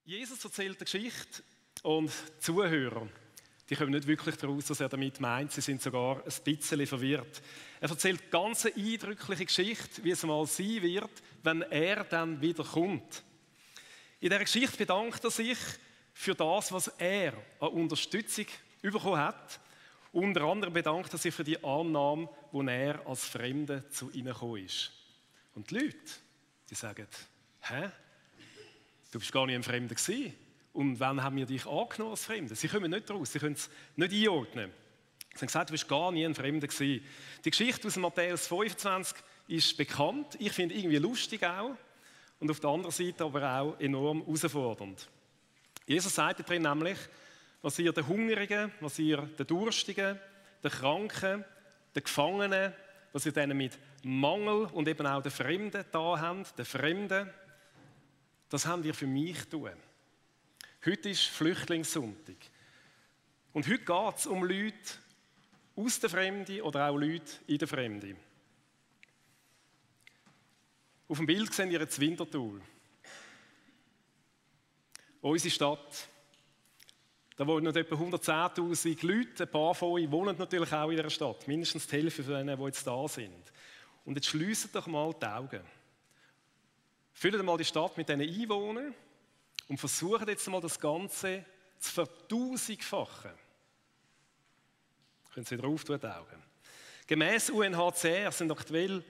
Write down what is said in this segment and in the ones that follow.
Jesus erzählt eine Geschichte und die Zuhörer, die kommen nicht wirklich daraus, was er damit meint. Sie sind sogar ein bisschen verwirrt. Er erzählt ganz eine eindrückliche Geschichte, wie es mal sein wird, wenn er dann wieder kommt. In dieser Geschichte bedankt er sich für das, was er an Unterstützung bekommen hat. Unter anderem bedankt er sich für die Annahme, wo er als Fremder zu ihnen gekommen ist. Und die Leute, die sagen, hä? Du bist gar nicht ein Fremder gewesen. Und wann haben wir dich angenommen als Fremder? Sie kommen nicht raus, sie können es nicht einordnen. Sie haben gesagt, du bist gar nie ein Fremder gewesen. Die Geschichte aus Matthäus 25 ist bekannt. Ich finde irgendwie lustig auch. Und auf der anderen Seite aber auch enorm herausfordernd. Jesus sagt darin nämlich, was ihr den Hungrigen, was ihr den Durstigen, den Kranken, den Gefangenen, was ihr denen mit Mangel und eben auch den Fremden da habt, den Fremden, das haben wir für mich tun. Heute ist Flüchtlingssonntag. Und heute geht es um Leute aus der Fremde oder auch Leute in der Fremde. Auf dem Bild sehen wir jetzt Winterthur. Unsere Stadt. Da wohnen etwa 110'000 Leute. Ein paar von euch wohnen natürlich auch in dieser Stadt. Mindestens die Hälfte von denen, die jetzt da sind. Und jetzt schliessen doch mal die Augen. Füllt mal die Stadt mit diesen Einwohnern und versucht jetzt mal das Ganze zu vertausendfachen. Können Sie wieder auftun, die Augen. Gemäss UNHCR sind aktuell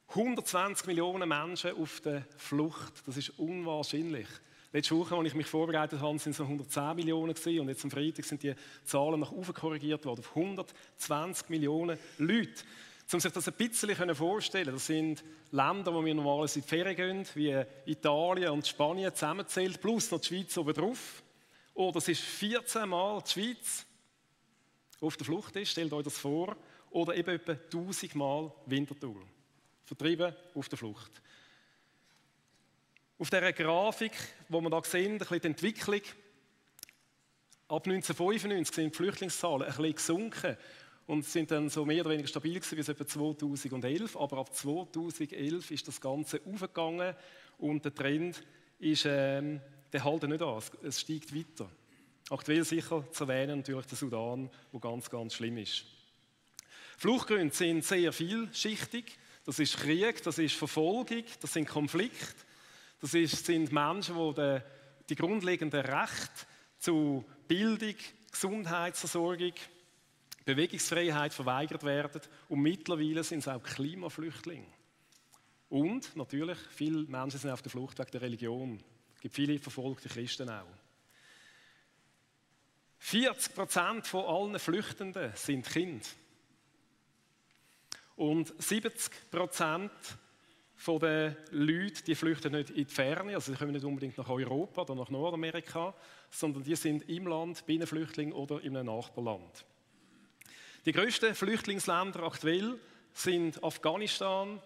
120 Millionen Menschen auf der Flucht. Das ist unwahrscheinlich. Letzte Woche, als ich mich vorbereitet habe, waren es noch 110 Millionen gewesen, und jetzt am Freitag sind die Zahlen nach oben korrigiert worden auf 120 Millionen Leute. Um sich das ein bisschen vorstellen, das sind Länder, wo wir normalerweise in die Ferien gehen, wie Italien und Spanien zusammenzählt, plus noch die Schweiz obendrauf. Oder es ist 14 Mal die Schweiz auf der Flucht ist, stellt euch das vor. Oder eben etwa 1000 Mal Winterthur. Vertrieben auf der Flucht. Auf dieser Grafik, wo wir da sehen, ein bisschen die Entwicklung, ab 1995 sind die Flüchtlingszahlen ein bisschen gesunken. Und sind dann so mehr oder weniger stabil gewesen bis etwa 2011. Aber ab 2011 ist das Ganze aufgegangen und der Trend ist, der hält nicht an. Es steigt weiter. Aktuell sicher zu erwähnen natürlich der Sudan, wo ganz, ganz schlimm ist. Fluchtgründe sind sehr vielschichtig. Das ist Krieg, das ist Verfolgung, das sind Konflikte. Das sind Menschen, die die grundlegenden Rechte zu Bildung, Gesundheitsversorgung, Bewegungsfreiheit verweigert werden, und mittlerweile sind es auch Klimaflüchtlinge. Und natürlich, viele Menschen sind auf der Flucht wegen der Religion. Es gibt viele verfolgte Christen auch. 40% von allen Flüchtenden sind Kinder. Und 70% von den Leuten, die flüchten nicht in die Ferne, also sie kommen nicht unbedingt nach Europa oder nach Nordamerika, sondern die sind im Land, Binnenflüchtling oder in einem Nachbarland. Die grössten Flüchtlingsländer aktuell sind Afghanistan,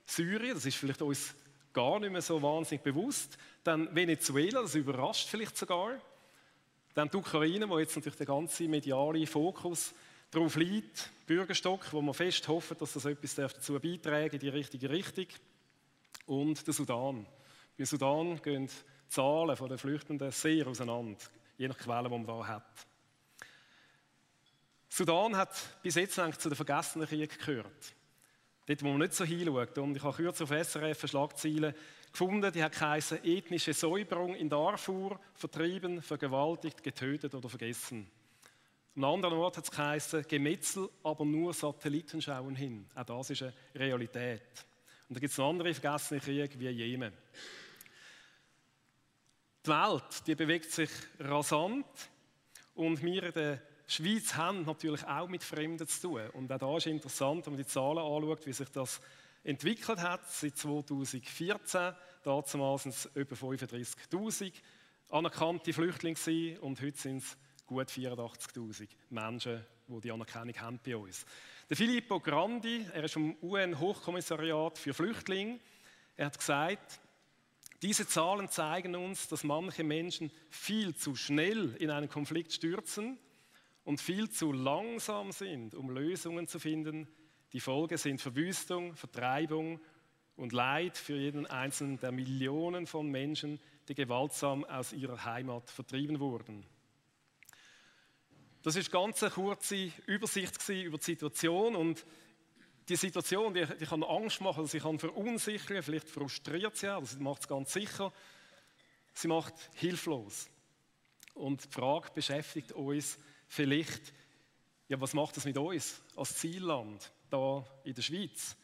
Syrien, das ist vielleicht uns gar nicht mehr so wahnsinnig bewusst, dann Venezuela, das überrascht vielleicht sogar, dann die Ukraine, wo jetzt natürlich der ganze mediale Fokus darauf liegt, Bürgerstock, wo man fest hoffen, dass das etwas dazu beiträgt in die richtige Richtung, und der Sudan. Beim Sudan gehen die Zahlen der Flüchtenden sehr auseinander, je nach Quelle, die man da hat. Sudan hat bis jetzt eigentlich zu den vergessenen Kriegen gehört. Dort, wo man nicht so hinschaut. Und ich habe kürzlich auf SRF eine Schlagzeile gefunden, die hat geheißen: ethnische Säuberung in Darfur, vertrieben, vergewaltigt, getötet oder vergessen. Am anderen Ort hat es geheißen: Gemetzel, aber nur Satelliten schauen hin. Auch das ist eine Realität. Und da gibt es noch andere vergessene Kriege wie Jemen. Die Welt, die bewegt sich rasant, und wir in der Schweiz haben natürlich auch mit Fremden zu tun. Und auch da ist interessant, wenn man die Zahlen anschaut, wie sich das entwickelt hat. Seit 2014, damals sind es etwa 35'000 anerkannte Flüchtlinge gewesen, und heute sind es gut 84'000 Menschen, die die Anerkennung haben bei uns. Der Filippo Grandi, er ist vom UN-Hochkommissariat für Flüchtlinge, er hat gesagt, diese Zahlen zeigen uns, dass manche Menschen viel zu schnell in einen Konflikt stürzen und viel zu langsam sind, um Lösungen zu finden. Die Folge sind Verwüstung, Vertreibung und Leid für jeden einzelnen der Millionen von Menschen, die gewaltsam aus ihrer Heimat vertrieben wurden. Das ist ganz eine kurze Übersicht über die Situation und die Situation, die kann Angst machen, sie kann verunsichern, vielleicht frustriert sie auch, das macht es ganz sicher. Sie macht hilflos. Und die Frage beschäftigt uns vielleicht, ja, was macht das mit uns als Zielland da in der Schweiz?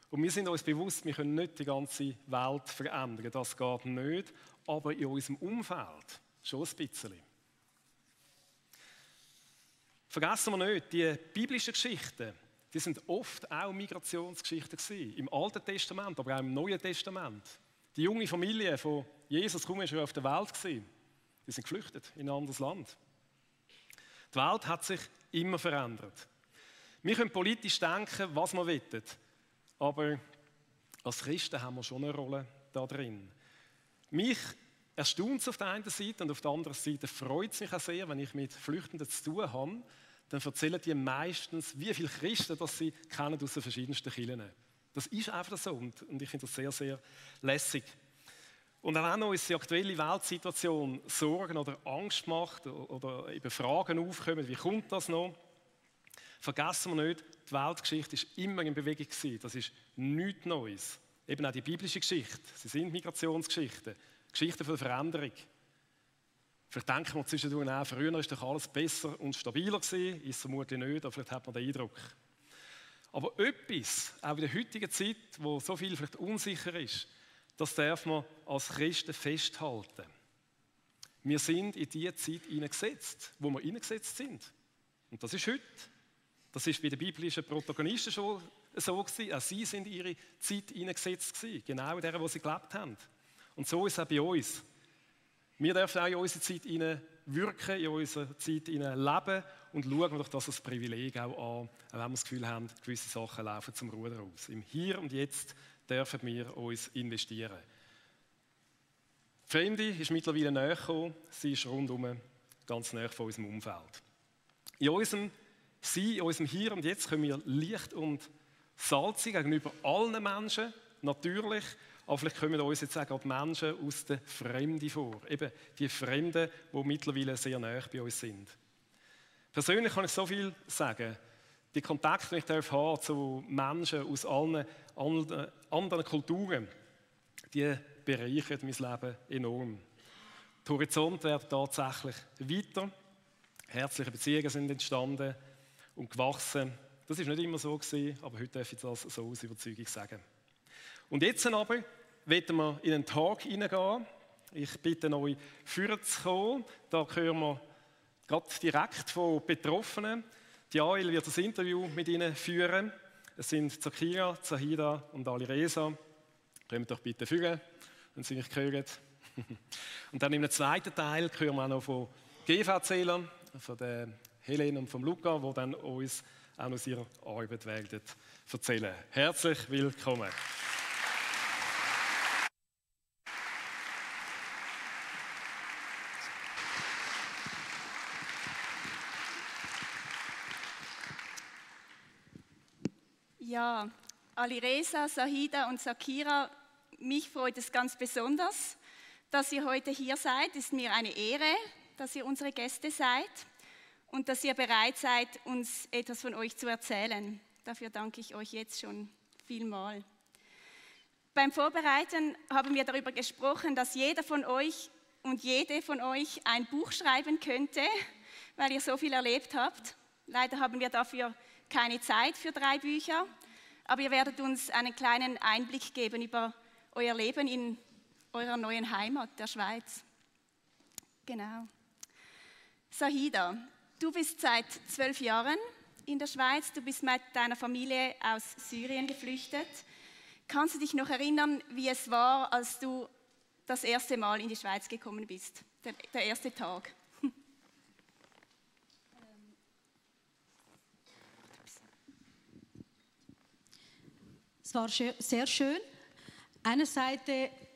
Und wir sind uns bewusst, wir können nicht die ganze Welt verändern, das geht nicht, aber in unserem Umfeld schon ein bisschen. Vergessen wir nicht, die biblischen Geschichten, die sind oft auch Migrationsgeschichten gewesen, im Alten Testament, aber auch im Neuen Testament. Die junge Familie von Jesus, kaum ist er auf der Welt gewesen, die sind geflüchtet in ein anderes Land. Die Welt hat sich immer verändert. Wir können politisch denken, was wir wollen, aber als Christen haben wir schon eine Rolle da drin. Mich erstaunt es auf der einen Seite und auf der anderen Seite freut es mich auch sehr, wenn ich mit Flüchtenden zu tun habe, dann erzählen die meistens, wie viele Christen das sie kennen aus den verschiedensten Kirchen. Das ist einfach so und ich finde das sehr, sehr lässig. Und auch wenn uns die aktuelle Weltsituation Sorgen oder Angst macht oder eben Fragen aufkommen, wie kommt das noch, vergessen wir nicht, die Weltgeschichte ist immer in Bewegung gewesen. Das ist nichts Neues. Eben auch die biblische Geschichte. Sie sind Migrationsgeschichten, Geschichten von der Veränderung. Vielleicht denken wir zwischendurch auch, früher war doch alles besser und stabiler gewesen. Ist vermutlich nicht, aber vielleicht hat man den Eindruck. Aber etwas, auch in der heutigen Zeit, wo so viel vielleicht unsicher ist, das darf man als Christen festhalten. Wir sind in die Zeit hineingesetzt, wo wir hineingesetzt sind. Und das ist heute. Das ist bei den biblischen Protagonisten schon so gewesen. Auch sie sind in ihre Zeit hineingesetzt gewesen, genau in der, wo sie gelebt haben. Und so ist es auch bei uns. Wir dürfen auch in unsere Zeit hinein wirken, in unsere Zeit hinein leben und schauen doch das als Privileg auch an, auch wenn wir das Gefühl haben, gewisse Sachen laufen zum Ruder aus. Im Hier und Jetzt dürfen wir uns investieren. Die Fremde ist mittlerweile näher gekommen, sie ist rundum ganz näher von unserem Umfeld. In unserem Sein, in unserem Hier und Jetzt können wir Licht und Salz sein gegenüber allen Menschen, natürlich, aber vielleicht kommen uns jetzt auch die Menschen aus der Fremde vor. Eben die Fremden, die mittlerweile sehr nahe bei uns sind. Persönlich kann ich so viel sagen. Die Kontakte, die ich habe zu Menschen aus allen anderen Kulturen, die bereichern mein Leben enorm. Die Horizonte werden tatsächlich weiter. Herzliche Beziehungen sind entstanden und gewachsen. Das war nicht immer so gewesen, aber heute darf ich das so aus Überzeugung sagen. Und jetzt aber wollen wir in einen Tag hineingehen. Ich bitte euch, vorne zu kommen. Da hören wir gerade direkt von Betroffenen. Die Ail wird das Interview mit ihnen führen. Es sind Zakira, Zahida und Alireza. Kommt doch bitte vorne, wenn Sie mich hören. Und dann im zweiten Teil hören wir auch noch von GV-Zählern, von der Helene und von Luca, die dann uns auch aus ihrer Arbeit werden erzählen. Herzlich willkommen. Ja, Alireza, Zahida und Zakira, mich freut es ganz besonders, dass ihr heute hier seid. Es ist mir eine Ehre, dass ihr unsere Gäste seid und dass ihr bereit seid, uns etwas von euch zu erzählen. Dafür danke ich euch jetzt schon vielmal. Beim Vorbereiten haben wir darüber gesprochen, dass jeder von euch und jede von euch ein Buch schreiben könnte, weil ihr so viel erlebt habt. Leider haben wir dafür keine Zeit für 3 Bücher, aber ihr werdet uns einen kleinen Einblick geben über euer Leben in eurer neuen Heimat, der Schweiz. Genau. Zahida, du bist seit 12 Jahren in der Schweiz, du bist mit deiner Familie aus Syrien geflüchtet. Kannst du dich noch erinnern, wie es war, als du das erste Mal in die Schweiz gekommen bist, der erste Tag? Es war sehr schön. Einerseits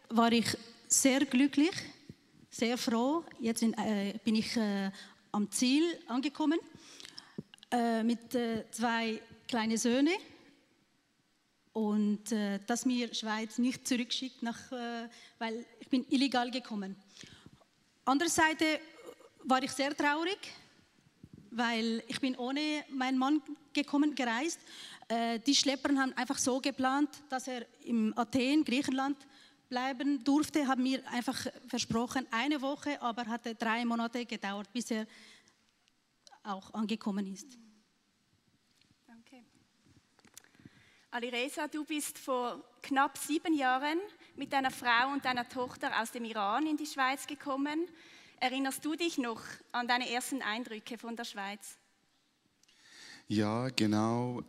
war ich sehr glücklich, sehr froh. Jetzt bin ich am Ziel angekommen mit 2 kleinen Söhnen. und dass mir die Schweiz nicht zurückschickt, weil ich bin illegal gekommen. Andererseits war ich sehr traurig, weil ich bin ohne meinen Mann gereist. Die Schlepper haben einfach so geplant, dass er in Athen, Griechenland, bleiben durfte, haben mir einfach versprochen, 1 Woche, aber hatte 3 Monate gedauert, bis er auch angekommen ist. Danke. Alireza, du bist vor knapp 7 Jahren mit deiner Frau und deiner Tochter aus dem Iran in die Schweiz gekommen. Erinnerst du dich noch an deine ersten Eindrücke von der Schweiz? Ja, genau.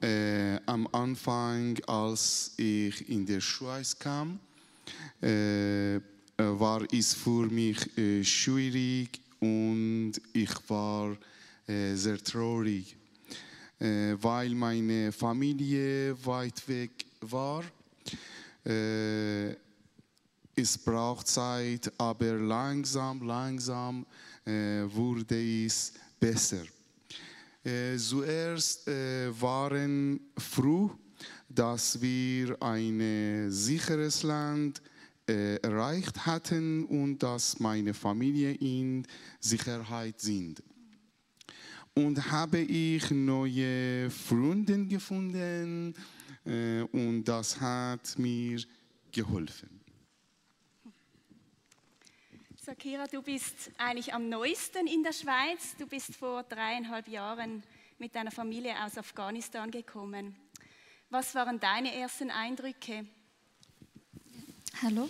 Am Anfang, als ich in die Schweiz kam, war es für mich schwierig und ich war sehr traurig, weil meine Familie weit weg war. Es braucht Zeit, aber langsam wurde es besser. Zuerst waren froh, dass wir ein sicheres Land erreicht hatten und dass meine Familie in Sicherheit sind. Und habe ich neue Freunde gefunden und das hat mir geholfen. Zakira, du bist eigentlich am neuesten in der Schweiz. Du bist vor 3,5 Jahren mit deiner Familie aus Afghanistan gekommen. Was waren deine ersten Eindrücke? Hallo.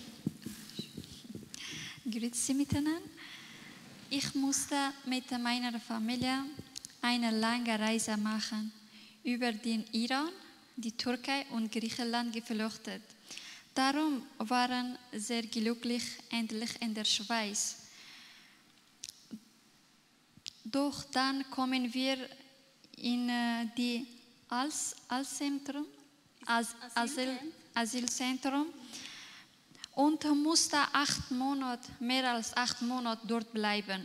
Grüezi miteinander. Ich musste mit meiner Familie eine lange Reise machen, über den Iran, die Türkei und Griechenland geflüchtet. Darum waren wir sehr glücklich, endlich in der Schweiz. Doch dann kommen wir in die Asylzentrum und musste mehr als 8 Monate dort bleiben.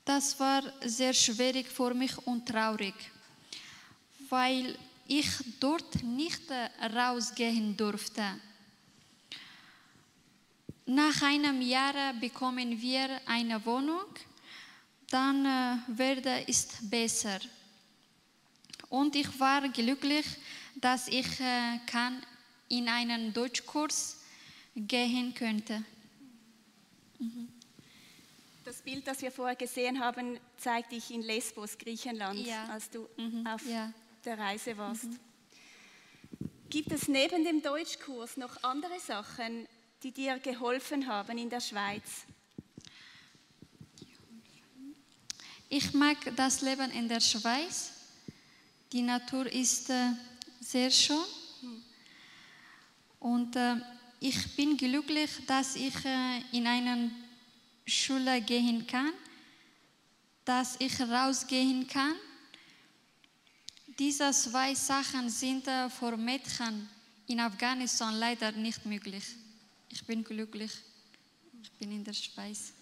Das war sehr schwierig für mich und traurig, weil ich dort nicht rausgehen durfte. Nach einem Jahr bekommen wir eine Wohnung, dann wurde es besser. Und ich war glücklich, dass ich in einen Deutschkurs gehen könnte. Das Bild, das wir vorher gesehen haben, zeigt dich in Lesbos, Griechenland, Ja. als du auf Ja. der Reise warst. Gibt es neben dem Deutschkurs noch andere Sachen, die dir geholfen haben in der Schweiz? Ich mag das Leben in der Schweiz. Die Natur ist sehr schön. Und ich bin glücklich, dass ich in eine Schule gehen kann, dass ich rausgehen kann. Diese 2 Sachen sind für Mädchen in Afghanistan leider nicht möglich. Ich bin glücklich. Ich bin in der Schweiz.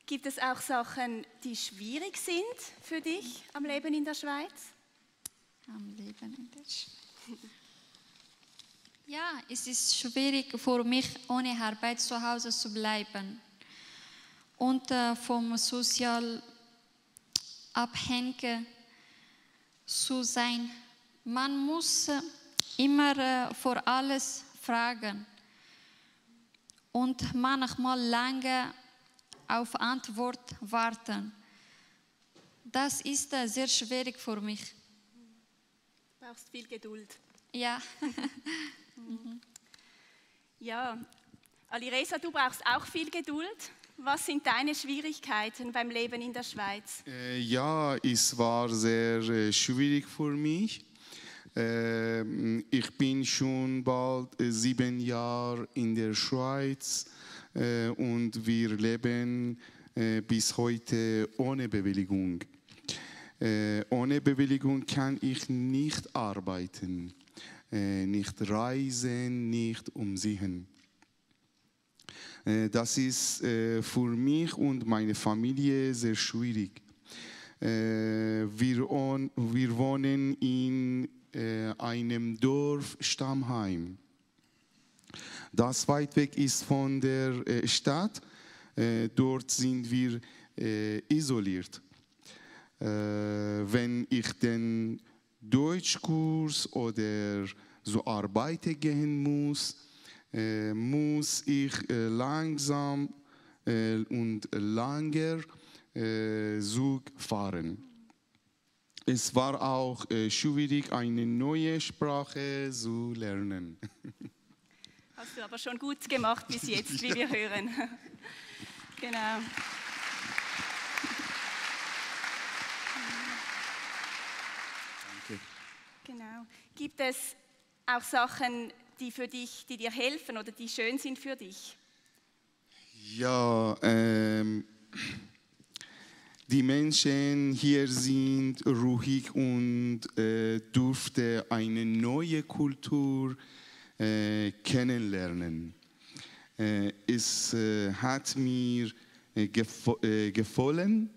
Gibt es auch Sachen, die schwierig sind für dich am Leben in der Schweiz? Am Leben in der Schweiz. Ja, es ist schwierig für mich, ohne Arbeit zu Hause zu bleiben und vom sozial abhängig zu sein. Man muss immer vor alles fragen und manchmal lange auf Antwort warten. Das ist sehr schwierig für mich. Du brauchst viel Geduld. Ja. Ja, Alireza, du brauchst auch viel Geduld. Was sind deine Schwierigkeiten beim Leben in der Schweiz? Ja, es war sehr schwierig für mich. Ich bin schon bald 7 Jahre in der Schweiz und wir leben bis heute ohne Bewilligung. Ohne Bewilligung kann ich nicht arbeiten, nicht reisen, nicht umsehen. Das ist für mich und meine Familie sehr schwierig. Wir wohnen in einem Dorf Stammheim. Das weit weg ist von der Stadt. Dort sind wir isoliert. Wenn ich den Deutschkurs oder zur Arbeit gehen muss, muss ich langsam und langer Zug fahren. Es war auch schwierig, eine neue Sprache zu lernen. Hast du aber schon gut gemacht bis jetzt, wie wir hören. Genau. Danke. Genau. Gibt es auch Sachen, die dir helfen oder die schön sind für dich? Ja, die Menschen hier sind ruhig und durfte eine neue Kultur kennenlernen. Es hat mir gefallen,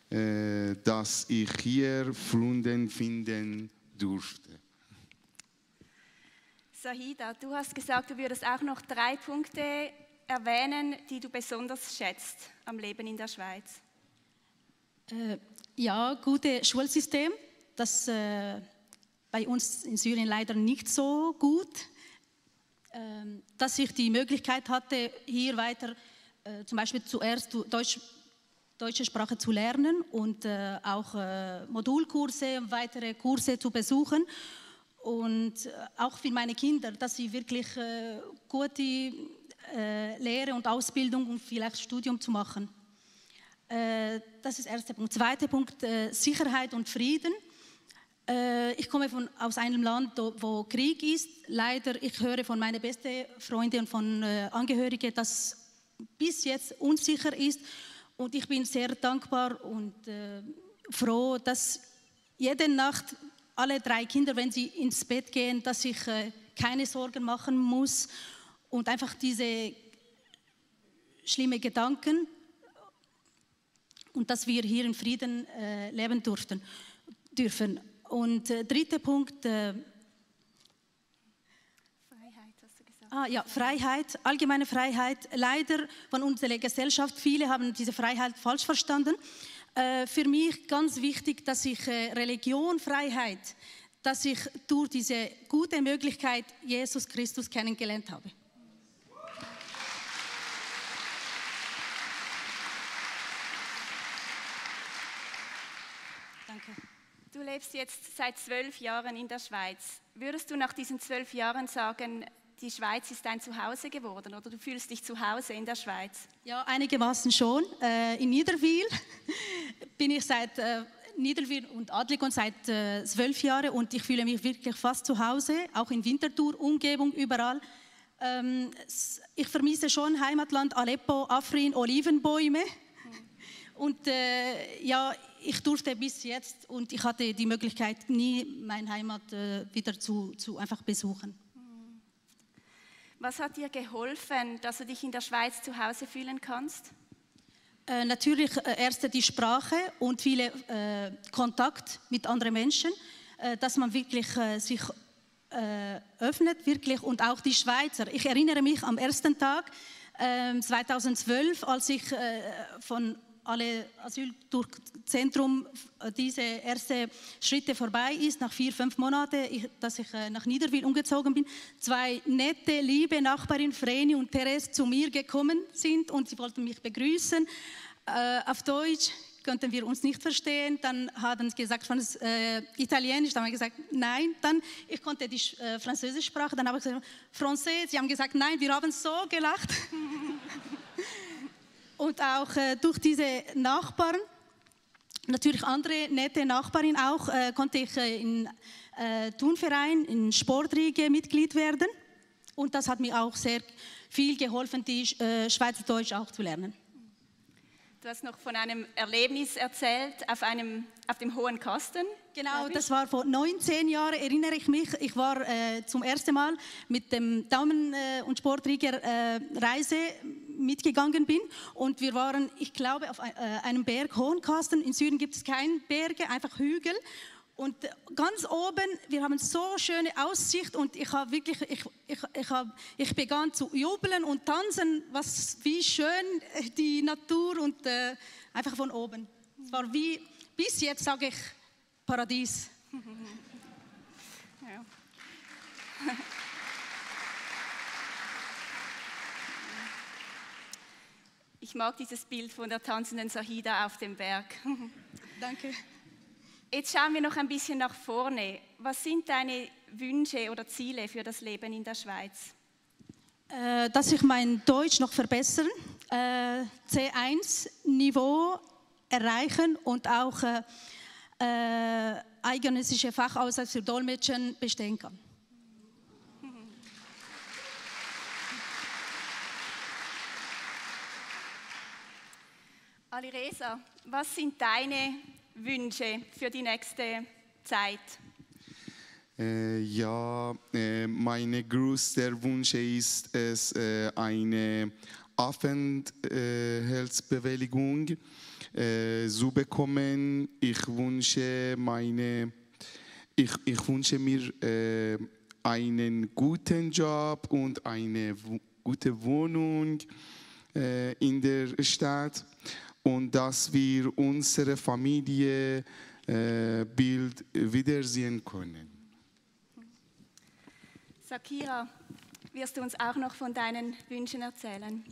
dass ich hier Freunde finden durfte. Sahida, du hast gesagt, du würdest auch noch 3 Punkte erwähnen, die du besonders schätzt am Leben in der Schweiz. Ja, gutes Schulsystem, das bei uns in Syrien leider nicht so gut. Dass ich die Möglichkeit hatte, hier weiter zum Beispiel zuerst deutsche Sprache zu lernen und auch Modulkurse und weitere Kurse zu besuchen. Und auch für meine Kinder, dass sie wirklich gute Lehre und Ausbildung und vielleicht Studium zu machen. Das ist der erste Punkt. Zweiter Punkt, Sicherheit und Frieden. Ich komme aus einem Land, wo Krieg ist. Leider, ich höre von meinen besten Freunden und von Angehörigen, dass bis jetzt unsicher ist. Und ich bin sehr dankbar und froh, dass jede Nacht alle 3 Kinder, wenn sie ins Bett gehen, dass ich keine Sorgen machen muss und einfach diese schlimmen Gedanken und dass wir hier in Frieden leben dürfen. Und dritter Punkt, Freiheit, hast du gesagt. Ja, Freiheit, allgemeine Freiheit. Leider von unserer Gesellschaft, viele haben diese Freiheit falsch verstanden. Für mich ganz wichtig, dass ich Religionfreiheit, dass ich durch diese gute Möglichkeit Jesus Christus kennengelernt habe. Danke. Du lebst jetzt seit 12 Jahren in der Schweiz. Würdest du nach diesen 12 Jahren sagen, die Schweiz ist dein Zuhause geworden oder du fühlst dich zu Hause in der Schweiz? Ja, einigermaßen schon. In Niederwil bin ich seit Niederwil und Adligon seit 12 Jahren und ich fühle mich wirklich fast zu Hause, auch in Winterthur, Umgebung, überall. Ich vermisse schon Heimatland, Aleppo, Afrin, Olivenbäume. Und ja, ich durfte bis jetzt und ich hatte die Möglichkeit, nie meine Heimat wieder zu einfach besuchen. Was hat dir geholfen, dass du dich in der Schweiz zu Hause fühlen kannst? Natürlich erst die Sprache und viele Kontakt mit anderen Menschen, dass man wirklich sich öffnet wirklich und auch die Schweizer. Ich erinnere mich am ersten Tag 2012, als ich von alle Asylzentrum diese ersten Schritte vorbei ist, nach 4-5 Monaten, dass ich nach Niederwil umgezogen bin, 2 nette, liebe Nachbarinnen, Vreni und Therese, zu mir gekommen sind und sie wollten mich begrüßen. Auf Deutsch könnten wir uns nicht verstehen, dann haben sie gesagt, Italienisch, dann habe ich gesagt, nein, dann, ich konnte die französische Sprache, dann habe ich gesagt, Français, sie haben gesagt, nein, wir haben so gelacht. Und auch durch diese Nachbarn, natürlich andere nette Nachbarinnen auch, konnte ich in Turnverein, in Sportriege Mitglied werden. Und das hat mir auch sehr viel geholfen, die Schweizerdeutsch auch zu lernen. Du hast noch von einem Erlebnis erzählt auf dem Hohen Kasten. Genau, das war vor 19 Jahren, erinnere ich mich. Ich war zum ersten Mal mit dem Daumen- und Sportrieger Reise mitgegangen bin und wir waren, ich glaube, auf einem Berg, Hohenkasten. In Süden gibt es keine Berge, einfach Hügel. Und ganz oben, wir haben so schöne Aussicht und ich habe wirklich, ich begann zu jubeln und tanzen, wie schön die Natur und einfach von oben. Es war wie, bis jetzt sage ich, Paradies. Ja. Ich mag dieses Bild von der tanzenden Sahida auf dem Berg. Danke. Jetzt schauen wir noch ein bisschen nach vorne. Was sind deine Wünsche oder Ziele für das Leben in der Schweiz? Dass ich mein Deutsch noch verbessern, C1-Niveau erreichen und auch eidgenössische Fachausweis für Dolmetschen bestehen kann. Alireza, was sind deine Wünsche für die nächste Zeit? Mein größter Wunsch ist es, eine Aufenthaltsbewilligung zu bekommen. Ich wünsche mir einen guten Job und eine gute Wohnung in der Stadt und dass wir unsere Familie Bild wiedersehen können. Sakira, wirst du uns auch noch von deinen Wünschen erzählen?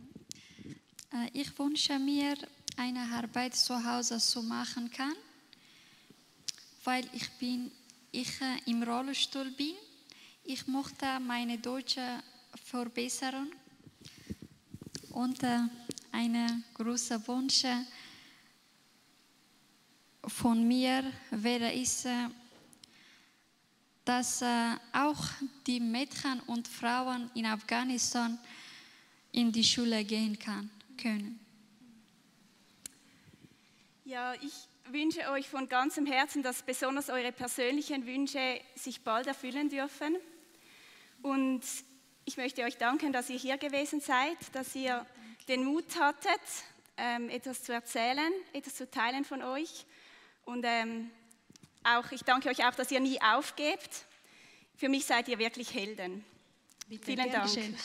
Ich wünsche mir, eine Arbeit zu Hause zu machen kann, weil ich im Rollstuhl bin. Ich möchte meine Deutsche verbessern und ein großer Wunsch von mir wäre es, dass auch die Mädchen und Frauen in Afghanistan in die Schule gehen können. Ja, ich wünsche euch von ganzem Herzen, dass besonders eure persönlichen Wünsche sich bald erfüllen dürfen. Und ich möchte euch danken, dass ihr hier gewesen seid, dass ihr den Mut hattet, etwas zu erzählen, etwas zu teilen von euch. Und ich danke euch auch, dass ihr nie aufgebt. Für mich seid ihr wirklich Helden. Bitte, Vielen Dank. geschehen.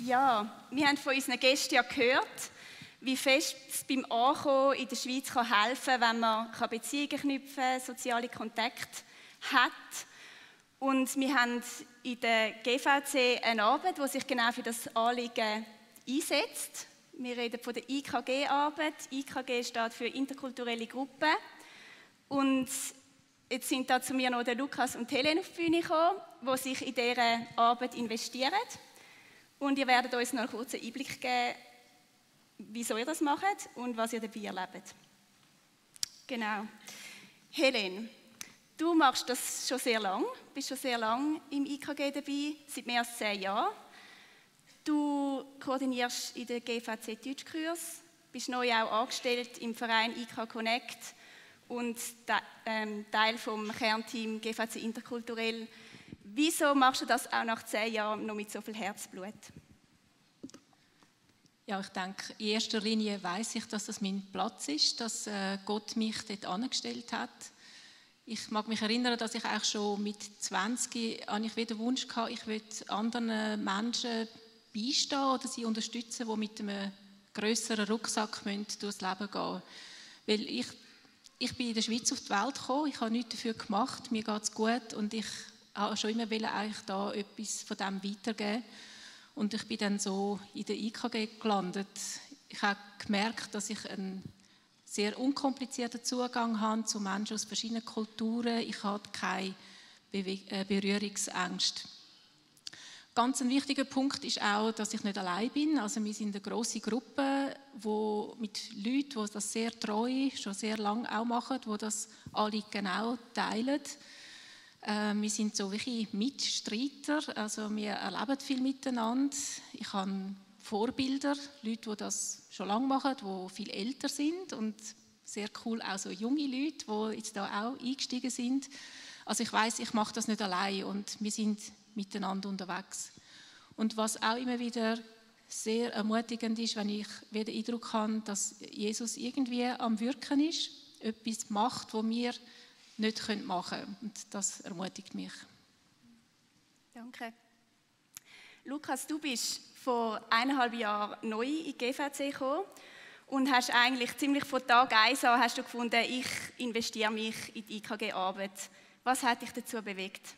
Ja, wir haben von unseren Gästen ja gehört, wie fest es beim Ankommen in der Schweiz helfen kann, wenn man Beziehungen knüpfen kann, soziale Kontakte hat. Und wir haben in der GVC eine Arbeit, die sich genau für das Anliegen einsetzt. Wir reden von der IKG-Arbeit. IKG steht für interkulturelle Gruppe. Und jetzt sind da zu mir noch der Lukas und Helen auf die Bühne gekommen, die sich in diese Arbeit investieren. Und ihr werdet uns noch einen kurzen Einblick geben, wieso ihr das macht und was ihr dabei erlebt. Genau. Helen, du machst das schon sehr lang, bist schon sehr lang im IKG dabei, seit mehr als 10 Jahren. Du koordinierst in der GVC Deutschkurs, bist neu auch angestellt im Verein IK Connect und Teil vom Kernteam GVC Interkulturell. Wieso machst du das auch nach 10 Jahren noch mit so viel Herzblut? Ja, ich denke, in erster Linie weiss ich, dass das mein Platz ist, dass Gott mich dort angestellt hat. Ich mag mich erinnern, dass ich auch schon mit 20 hatte ich wieder den Wunsch hatte, ich will anderen Menschen beistehen oder sie unterstützen, die mit einem grösseren Rucksack durchs Leben gehen müssen. Weil ich bin in der Schweiz auf die Welt gekommen, ich habe nichts dafür gemacht, mir geht es gut und ich wollte schon immer eigentlich da etwas von dem weitergeben. Und ich bin dann so in der IKG gelandet. Ich habe gemerkt, dass ich einen sehr unkomplizierten Zugang habe zu Menschen aus verschiedenen Kulturen. Ich hatte keine Berührungsängste. Ganz ein wichtiger Punkt ist auch, dass ich nicht allein bin. Also wir sind eine grosse Gruppe mit Leuten, die das sehr treu, schon sehr lange auch machen, die das alle genau teilen. Wir sind so wirklich Mitstreiter, also wir erleben viel miteinander. Ich habe Vorbilder, Leute, die das schon lange machen, die viel älter sind und sehr cool auch so junge Leute, die jetzt da auch eingestiegen sind. Also ich weiss, ich mache das nicht allein und wir sind miteinander unterwegs. Und was auch immer wieder sehr ermutigend ist, wenn ich wieder den Eindruck habe, dass Jesus irgendwie am Wirken ist, etwas macht, was wir nicht machen können. Und das ermutigt mich. Danke. Lukas, du bist vor 1,5 Jahren neu in die GVC gekommen und hast eigentlich ziemlich von Tag 1 an hast du gefunden, ich investiere mich in die IKG-Arbeit. Was hat dich dazu bewegt?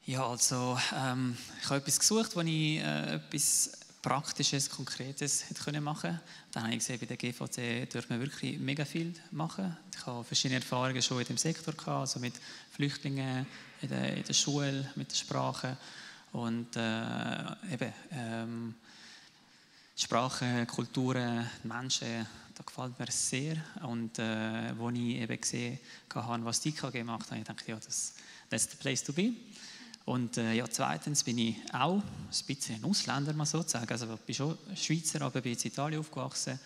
Ja, also ich habe etwas gesucht, wo ich etwas Praktisches, Konkretes hätte machen können. Dann habe ich gesehen, bei der GVC dürfen wir wirklich mega viel machen. Ich habe verschiedene Erfahrungen schon in dem Sektor gehabt, also mit Flüchtlingen in der Schule, mit der Sprache und Sprache, Kulturen, Menschen, das gefällt mir sehr. Und als ich eben gesehen habe, was die IKG macht, habe ich gedacht, ja, that's the place to be. Und ja, zweitens bin ich auch ein bisschen ein Ausländer, mal sozusagen. Also ich bin schon Schweizer, aber bin in Italien aufgewachsen.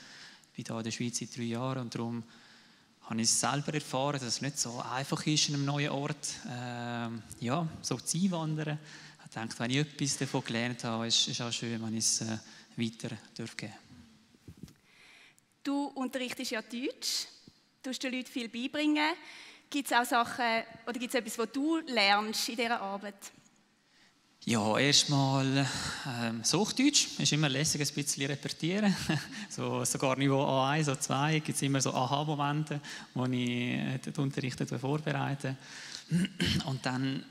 Ich bin hier in der Schweiz seit 3 Jahren und darum habe ich es selber erfahren, dass es nicht so einfach ist, in einem neuen Ort ja, so zu einwandern. Ich denke, wenn ich etwas davon gelernt habe, ist es auch schön, wenn ich es weiter geben darf. Du unterrichtest ja Deutsch, tust den Leuten viel beibringen. Gibt es auch Sachen oder gibt es etwas, was du lernst in dieser Arbeit? Ja, erstmal Hochdeutsch. Es ist immer lässig, ein bisschen repetieren. So, sogar Niveau A1, A2 gibt es immer so Aha-Momente, wo ich den Unterricht vorbereite. Und dann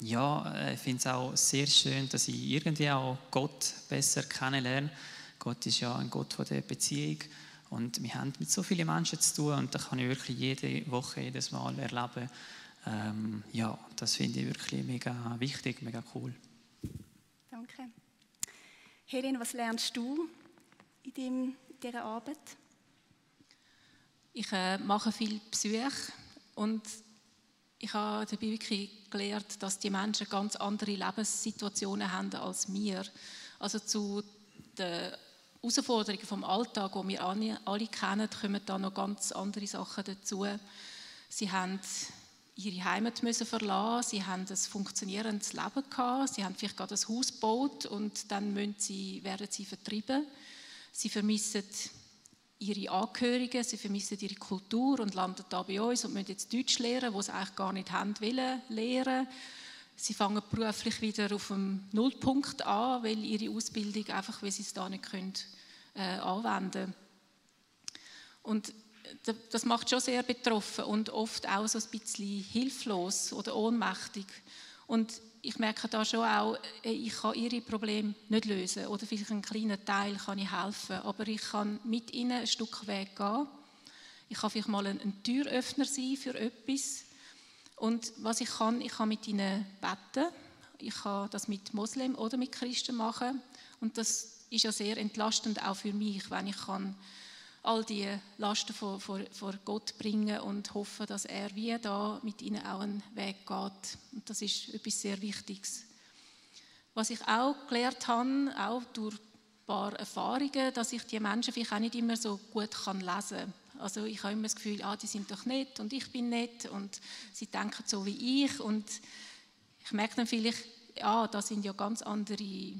ich finde es auch sehr schön, dass ich irgendwie auch Gott besser kennenlerne. Gott ist ja ein Gott von der Beziehung. Und wir haben mit so vielen Menschen zu tun und da kann ich wirklich jede Woche, jedes Mal erleben. Ja, das finde ich wirklich mega wichtig, mega cool. Danke. Helen, was lernst du in dieser Arbeit? Ich mache viel Besuche und ich habe dabei wirklich gelernt, dass die Menschen ganz andere Lebenssituationen haben als wir. Also zu den Herausforderungen vom Alltag, die wir alle kennen, kommen da noch ganz andere Sachen dazu. Sie haben ihre Heimat müssen verlassen, sie haben ein funktionierendes Leben gehabt, sie haben vielleicht gerade ein Haus gebaut und dann werden sie vertrieben. Sie vermissen ihre Angehörigen, sie vermissen ihre Kultur und landen da bei uns und müssen jetzt Deutsch lernen, wo sie eigentlich gar nicht haben wollen lernen. Sie fangen beruflich wieder auf dem Nullpunkt an, weil ihre Ausbildung einfach, weil sie es da nicht können, anwenden können. Und das macht schon sehr betroffen und oft auch so ein bisschen hilflos oder ohnmächtig. Und ich merke da schon auch, ich kann ihre Probleme nicht lösen oder vielleicht einen kleinen Teil kann ich helfen, aber ich kann mit ihnen ein Stück Weg gehen. Ich kann vielleicht mal ein Türöffner sein für etwas. Und was ich kann mit ihnen beten. Ich kann das mit Moslems oder mit Christen machen. Und das ist ja sehr entlastend auch für mich, wenn ich kann all die Lasten vor Gott bringen und hoffen, dass er wie da mit ihnen auch einen Weg geht. Und das ist etwas sehr Wichtiges. Was ich auch gelernt habe, auch durch ein paar Erfahrungen, dass ich die Menschen vielleicht auch nicht immer so gut lesen kann. Also ich habe immer das Gefühl, die sind doch nett und ich bin nett und sie denken so wie ich. Und ich merke dann vielleicht, da sind ja ganz andere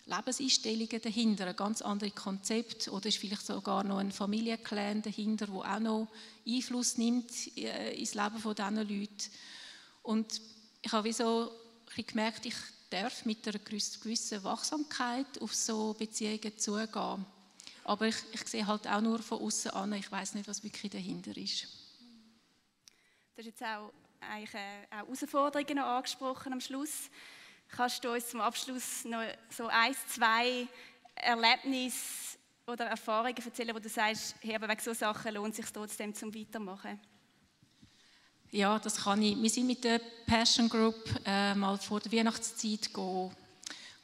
Lebenseinstellungen dahinter, ein ganz anderes Konzept oder ist vielleicht sogar noch ein Familienclan dahinter, der auch noch Einfluss nimmt ins Leben von diesen Leuten. Und ich habe so gemerkt, ich darf mit einer gewissen Wachsamkeit auf so Beziehungen zugehen. Aber ich sehe halt auch nur von außen an, ich weiß nicht, was wirklich dahinter ist. Du hast jetzt auch Herausforderungen angesprochen am Schluss. Kannst du uns zum Abschluss noch so 1, 2 Erlebnisse oder Erfahrungen erzählen, wo du sagst, hey, aber wegen solchen Sachen lohnt es sich trotzdem zum Weitermachen? Ja, das kann ich. Wir sind mit der Passion Group mal vor der Weihnachtszeit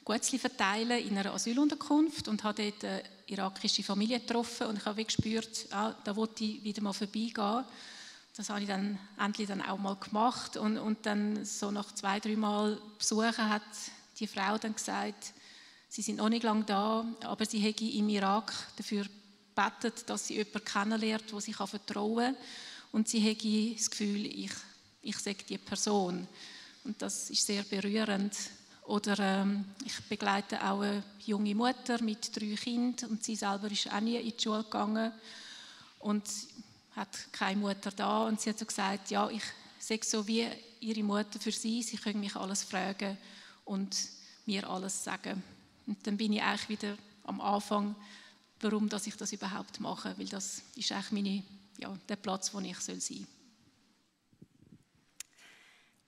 Guetzli verteilen in einer Asylunterkunft und habe dort eine irakische Familie getroffen und ich habe gespürt, da wollte ich wieder mal vorbeigehen. Das habe ich dann endlich dann auch mal gemacht und dann so nach 2-3 Mal Besuchen hat die Frau dann gesagt, sie sind noch nicht lange da, aber sie hätte im Irak dafür gebetet, dass sie jemanden kennenlernt, wo sie vertrauen kann. Und sie hätte das Gefühl, ich sage die Person. Und das ist sehr berührend. Oder ich begleite auch eine junge Mutter mit 3 Kindern und sie selber ist auch nie in die Schule gegangen und hat keine Mutter da. Und sie hat so gesagt, ja, ich sage so wie ihre Mutter für sie können mich alles fragen und mir alles sagen. Und dann bin ich eigentlich wieder am Anfang, warum dass ich das überhaupt mache, weil das ist eigentlich der Platz, wo ich sein soll.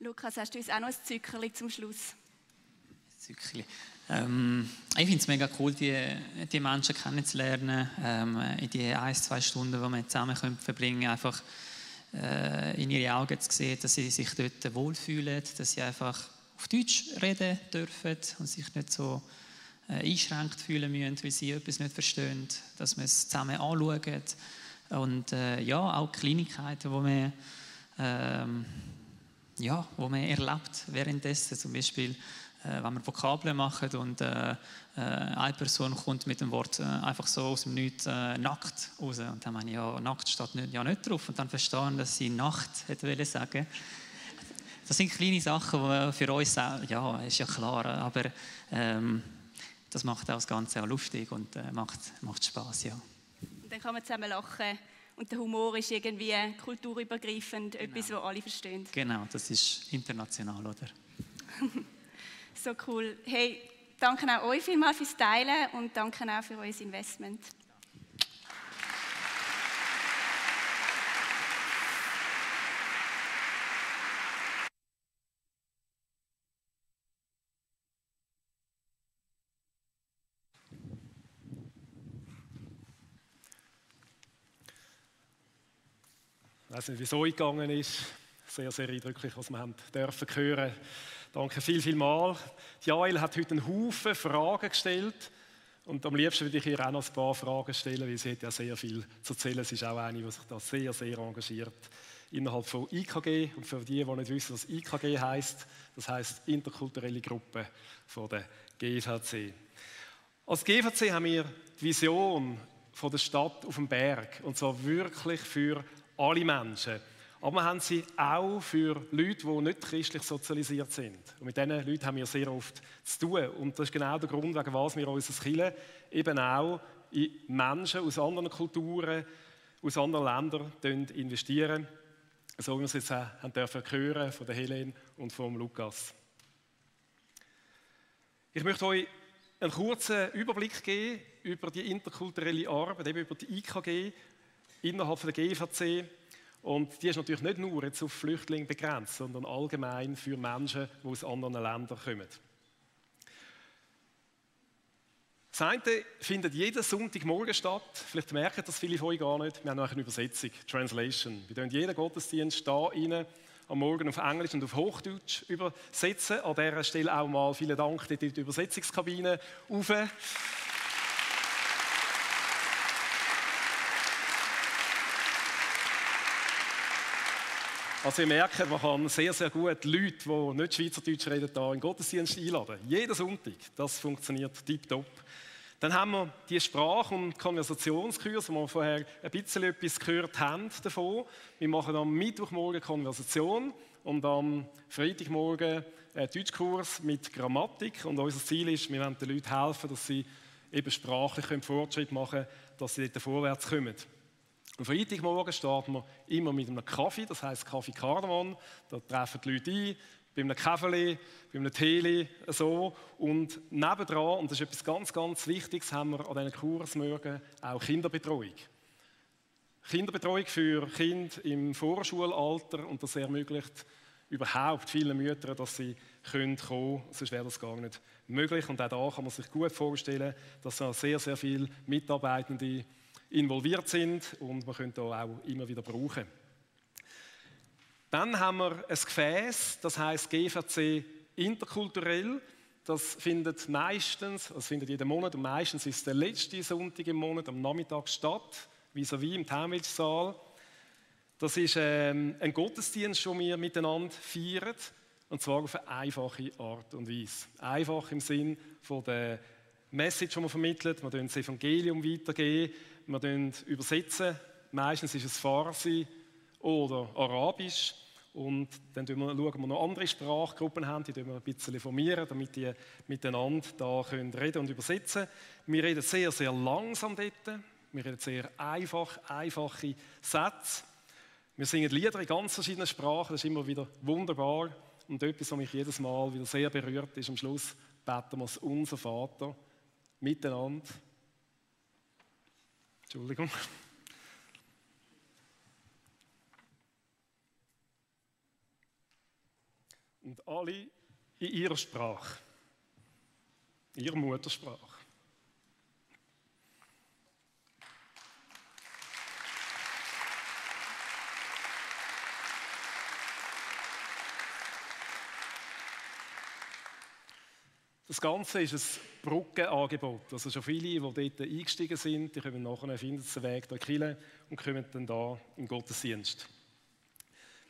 Lukas, hast du uns auch noch ein Zückerchen zum Schluss? Ich finde es mega cool, die Menschen kennenzulernen, in die 1-2 Stunden, die wir zusammen verbringen können, einfach in ihre Augen zu sehen, dass sie sich dort wohlfühlen, dass sie einfach auf Deutsch reden dürfen und sich nicht so eingeschränkt fühlen müssen, weil sie etwas nicht verstehen, dass wir es zusammen anschauen und auch Kleinigkeiten, wo man erlebt währenddessen, zum Beispiel wenn wir Vokabeln machen und eine Person kommt mit dem Wort einfach so aus dem Nichts nackt raus. Und dann meine ich, ja, nackt steht nicht drauf. Und dann verstehen, dass sie Nacht hätte sagen. Das sind kleine Sachen, die für uns, ja, ist ja klar, aber das macht auch das Ganze auch lustig und macht Spaß, ja. Und dann kann man zusammen lachen und der Humor ist irgendwie kulturübergreifend, genau. Etwas, was alle verstehen. Genau, das ist international, oder? So cool. Hey, danke auch euch vielmals fürs Teilen und danke auch für euer Investment. Ich weiß nicht, wie es euch gegangen ist. Sehr, sehr eindrücklich, was wir haben dürfen hören. Danke viel mal. Jael hat heute einen Haufen Fragen gestellt. Und am liebsten würde ich ihr auch noch ein paar Fragen stellen, weil sie hat ja sehr viel zu erzählen. Sie ist auch eine, die sich da sehr, sehr engagiert innerhalb von IKG. Und für die nicht wissen, was IKG heisst, das heisst Interkulturelle Gruppe von der GVC. Als GVC haben wir die Vision von der Stadt auf dem Berg. Und zwar wirklich für alle Menschen. Aber wir haben sie auch für Leute, die nicht christlich sozialisiert sind. Und mit diesen Leuten haben wir sehr oft zu tun. Und das ist genau der Grund, wegen was wir unser Kirche eben auch in Menschen aus anderen Kulturen, aus anderen Ländern investieren. So wie wir es jetzt haben dürfen hören von der Helene und von Lukas. Ich möchte euch einen kurzen Überblick geben über die interkulturelle Arbeit, eben über die IKG innerhalb der GVC. Und die ist natürlich nicht nur jetzt auf Flüchtlinge begrenzt, sondern allgemein für Menschen, die aus anderen Ländern kommen. Das eine findet jeden Sonntagmorgen statt. Vielleicht merken das viele von euch gar nicht. Wir haben noch eine Übersetzung, Translation. Wir tun jeden Gottesdienst da rein, am Morgen auf Englisch und auf Hochdeutsch übersetzen. An dieser Stelle auch mal vielen Dank in die Übersetzungskabine rauf. Also ihr merkt, man kann sehr, sehr gut Leute, die nicht Schweizerdeutsch reden, hier in den Gottesdienst einladen. Jeden Sonntag. Das funktioniert tipptopp. Dann haben wir die Sprach- und Konversationskurs, wo wir vorher ein bisschen etwas gehört haben davon. Wir machen am Mittwochmorgen Konversation und am Freitagmorgen einen Deutschkurs mit Grammatik. Und unser Ziel ist, wir wollen den Leuten helfen, dass sie eben sprachlich Fortschritt machen können, dass sie dort vorwärts kommen. Am Freitagmorgen starten wir immer mit einem Kaffee, das heisst Kaffee Kardamom. Da treffen die Leute ein, bei einem Käferli, bei einem Teeli, so. Und nebendran, und das ist etwas ganz, ganz Wichtiges, haben wir an diesen Kursmorgen auch Kinderbetreuung. Kinderbetreuung für Kinder im Vorschulalter und das ermöglicht überhaupt vielen Müttern, dass sie kommen können, sonst wäre das gar nicht möglich. Und auch da kann man sich gut vorstellen, dass da sehr, sehr viele Mitarbeitende involviert sind und wir können da auch immer wieder brauchen. Dann haben wir ein Gefäß, das heisst GVC interkulturell. Das findet jeden Monat und meistens ist es der letzte Sonntag im Monat am Nachmittag statt, vis-à-vis im Taumelsaal. Das ist ein Gottesdienst, den wir miteinander feiern, und zwar auf eine einfache Art und Weise. Einfach im Sinn von der Message, die wir vermitteln. Wir geben das Evangelium weitergeben, wir übersetzen. Meistens ist es Farsi oder Arabisch. Und dann schauen wir noch andere Sprachgruppen haben, die wir ein bisschen formieren, damit die miteinander da reden und übersetzen können. Wir reden sehr, sehr langsam dort. Wir reden sehr einfache Sätze. Wir singen Lieder in ganz verschiedenen Sprachen, das ist immer wieder wunderbar. Und etwas, was mich jedes Mal wieder sehr berührt, ist am Schluss beten wir das Unser Vater miteinander. Entschuldigung. Und alle in ihrer Sprache, in ihrer Muttersprache. Das Ganze ist ein Brückenangebot. Also schon viele, die dort eingestiegen sind, die kommen nachher, finden den Weg hier in die Kirche und kommen dann da im Gottesdienst.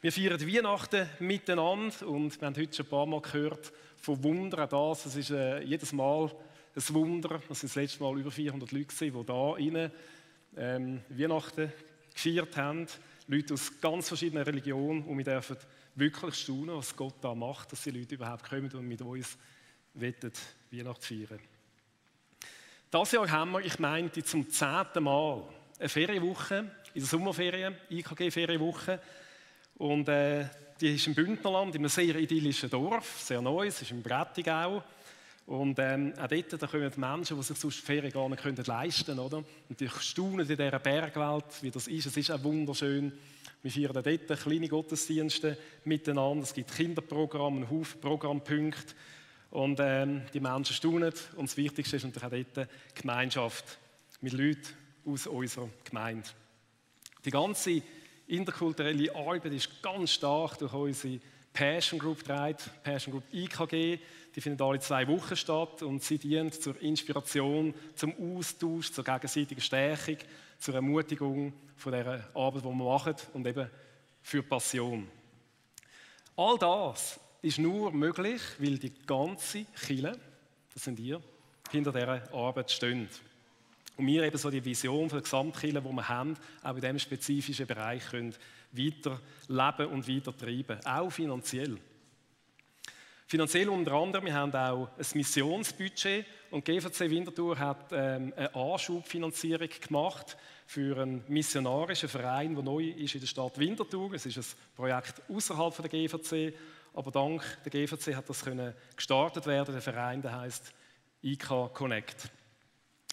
Wir feiern Weihnachten miteinander und wir haben heute schon ein paar Mal gehört von Wundern. Das ist jedes Mal ein Wunder. Das sind das letzte Mal über 400 Leute, die da rein Weihnachten gefeiert haben. Leute aus ganz verschiedenen Religionen und wir dürfen wirklich staunen, was Gott da macht, dass die Leute überhaupt kommen und mit uns Weihnachten feiern. Dieses Jahr haben wir, ich meinte, zum 10. Mal eine Ferienwoche, in der Sommerferien, IKG-Ferienwoche. Und die ist im Bündnerland, in einem sehr idyllischen Dorf, sehr neu, es ist im Brettigau. Und auch dort da kommen Menschen, die sich sonst die Ferien gar nicht leisten können. Oder? Und die staunen in dieser Bergwelt, wie das ist. Es ist auch wunderschön. Wir feiern dort kleine Gottesdienste miteinander. Es gibt Kinderprogramme, einen Haufen Programmpunkte. Und die Menschen staunen. Und das Wichtigste ist natürlich auch dort die Gemeinschaft mit Leuten aus unserer Gemeinde. Die ganze interkulturelle Arbeit ist ganz stark durch unsere Passion Group getragen, Passion Group IKG. Die findet alle 2 Wochen statt und sie dient zur Inspiration, zum Austausch, zur gegenseitigen Stärkung, zur Ermutigung von dieser Arbeit, die wir machen und eben für Passion. All das ist nur möglich, weil die ganze Kirche, das sind ihr, hinter dieser Arbeit stehen. Und wir eben so die Vision von der Gesamtkirche, die wir haben, auch in diesem spezifischen Bereich können weiterleben und weitertreiben, auch finanziell. Finanziell unter anderem, wir haben auch ein Missionsbudget und GVC Winterthur hat eine Anschubfinanzierung gemacht für einen missionarischen Verein, der neu ist in der Stadt Winterthur. Es ist ein Projekt außerhalb der GVC, aber dank der GVC hat das gestartet werden. Der Verein, der heisst IK Connect.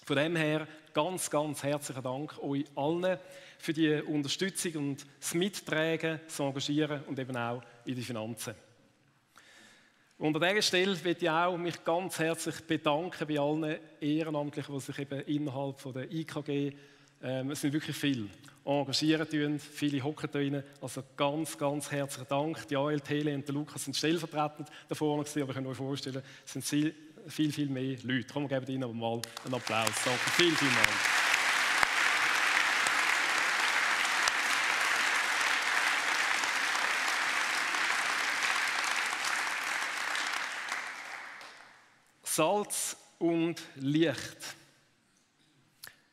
Von dem her ganz, ganz herzlichen Dank euch allen für die Unterstützung und das Mittragen, das Engagieren und eben auch in die Finanzen. Und an dieser Stelle möchte ich auch mich ganz herzlich bedanken bei allen Ehrenamtlichen, die sich eben innerhalb von der IKG, es sind wirklich viele, engagieren tun, viele hocken da rein. Also ganz, ganz herzlichen Dank. Die AL, Tele und der Lukas sind stellvertretend da vorne gewesen, aber ich kann euch vorstellen, es sind viel mehr Leute. Komm, wir geben ihnen aber mal einen Applaus. Danke, vielen Dank. Salz und Licht.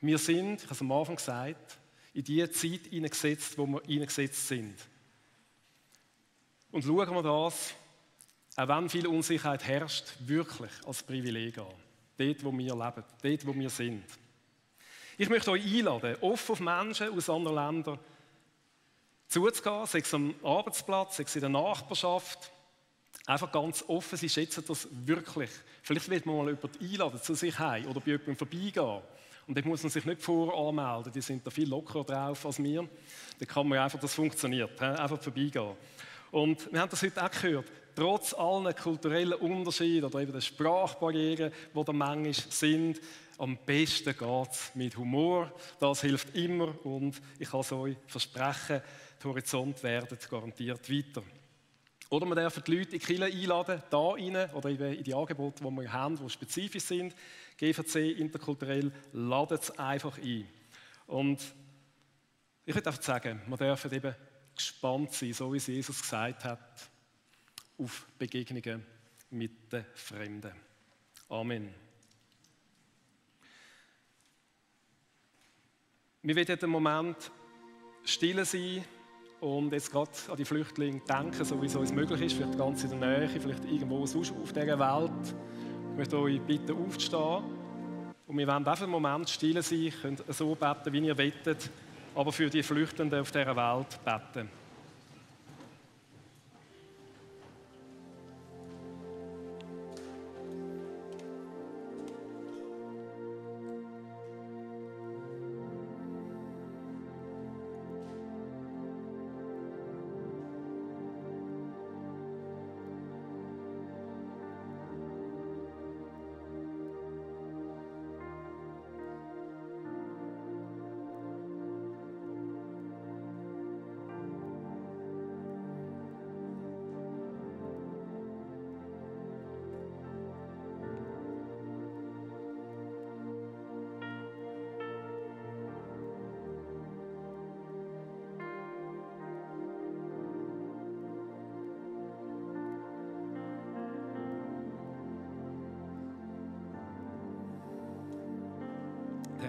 Wir sind, ich habe es am Anfang gesagt, in die Zeit hineingesetzt, wo wir hineingesetzt sind. Und schauen wir das, auch wenn viel Unsicherheit herrscht, wirklich als Privileg an. Dort, wo wir leben, dort, wo wir sind. Ich möchte euch einladen, offen auf Menschen aus anderen Ländern zuzugehen, sei es am Arbeitsplatz, sei es in der Nachbarschaft. Einfach ganz offen, sie schätzen das wirklich. Vielleicht wird man mal jemanden einladen zu sich heim oder bei jemandem vorbeigehen. Und dort muss man sich nicht voranmelden, die sind da viel lockerer drauf als wir. Da kann man ja einfach, das funktioniert, einfach vorbeigehen. Und wir haben das heute auch gehört, trotz allen kulturellen Unterschieden oder eben der Sprachbarrieren, die da manchmal sind, am besten geht es mit Humor. Das hilft immer und ich kann es euch versprechen, die Horizont werden garantiert weiter. Oder man darf die Leute in die Kirche einladen, da rein, oder in die Angebote, die wir haben, die spezifisch sind. GVC, interkulturell, ladet es einfach ein. Und ich würde einfach sagen, wir dürfen eben gespannt sein, so wie es Jesus gesagt hat, auf Begegnungen mit den Fremden. Amen. Wir werden einen Moment still sein und jetzt gerade an die Flüchtlinge denken, so wie es uns möglich ist, vielleicht ganz in der Nähe, vielleicht irgendwo sonst auf dieser Welt. Ich möchte euch bitten, aufzustehen. Und wir wollen einfach einen Moment still sein, ihr könnt so beten, wie ihr wollt, aber für die Flüchtenden auf dieser Welt beten.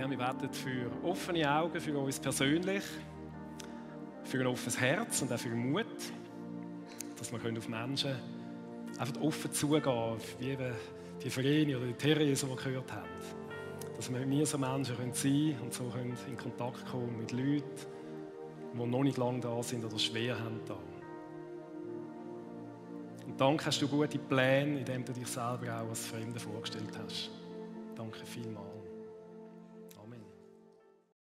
Herr, wir beten für offene Augen, für uns persönlich, für ein offenes Herz und auch für Mut, dass wir auf Menschen einfach offen zugehen können, wie eben die Vreni oder die Therese, die wir gehört haben. Dass wir so Menschen sein können und so in Kontakt kommen mit Leuten, die noch nicht lange da sind oder schwer haben da. Und danke, hast du gute Pläne, indem du dich selber auch als Fremde vorgestellt hast. Danke vielmals.